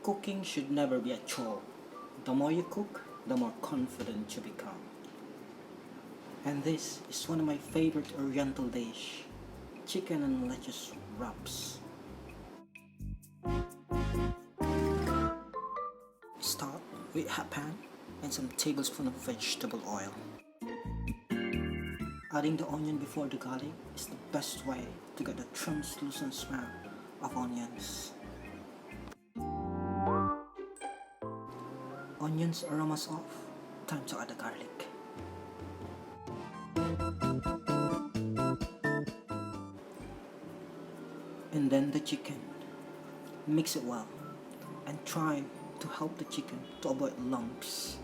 Cooking should never be a chore. The more you cook, the more confident you become. And this is one of my favorite oriental dish, chicken and lettuce wraps. Start with a pan and some tablespoon of vegetable oil. Adding the onion before the garlic is the best way to get the translucent smell of onions. Onions aromas off, time to add the garlic. And then the chicken. Mix it well and try to help the chicken to avoid lumps.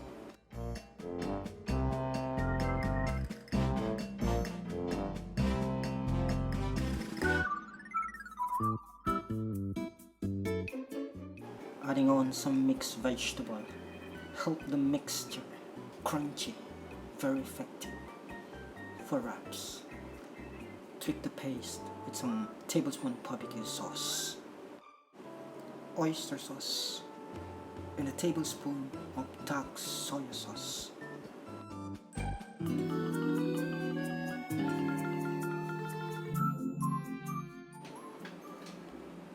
Adding on some mixed vegetable help the mixture crunchy, very effective for wraps. Tweak the paste with some tablespoon barbecue sauce, oyster sauce, and a tablespoon of dark soya sauce.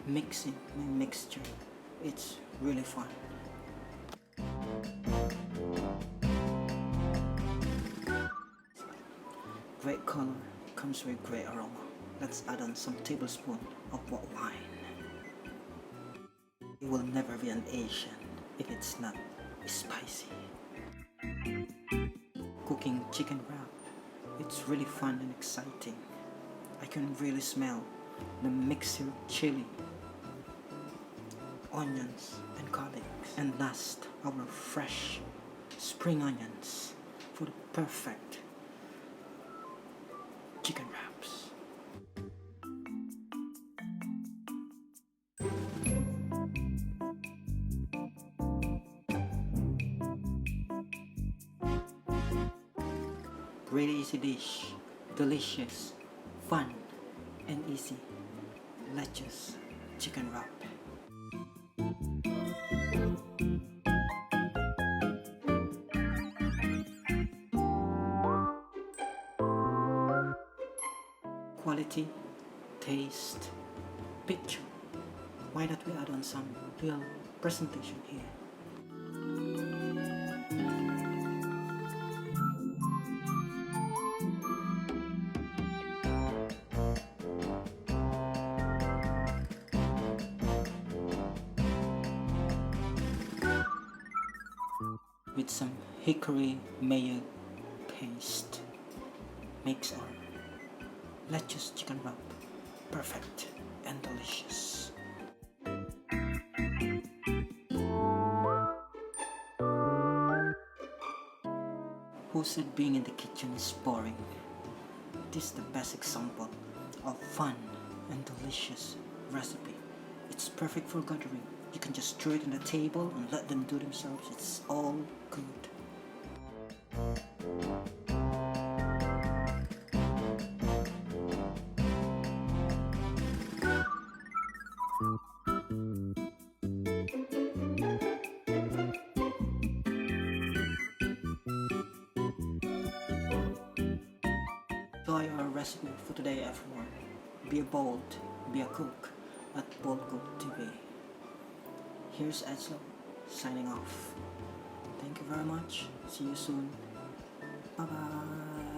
Mixing my mixture, it's really fun. Great color comes with great aroma. Let's add on some tablespoon of white wine. It will never be an Asian if it's not spicy. Cooking chicken wrap, it's really fun and exciting. I can really smell the mixture of chili, onions and garlic, and last our fresh spring onions for the perfect chicken wraps. Really easy dish, delicious, fun and easy. Lettuce chicken wrap. Quality, taste, picture. Why not we add on some real presentation here? With some hickory mayo paste, mix on lettuce chicken wrap, perfect and delicious. Who said being in the kitchen is boring? This is the best example of fun and delicious recipe. It's perfect for gathering. You can just throw it on the table and let them do themselves. It's all good. Enjoy our recipe for today, everyone. Be bold, be a cook at Bold Cook TV. Here's Edsel signing off. Thank you very much. See you soon. Bye bye.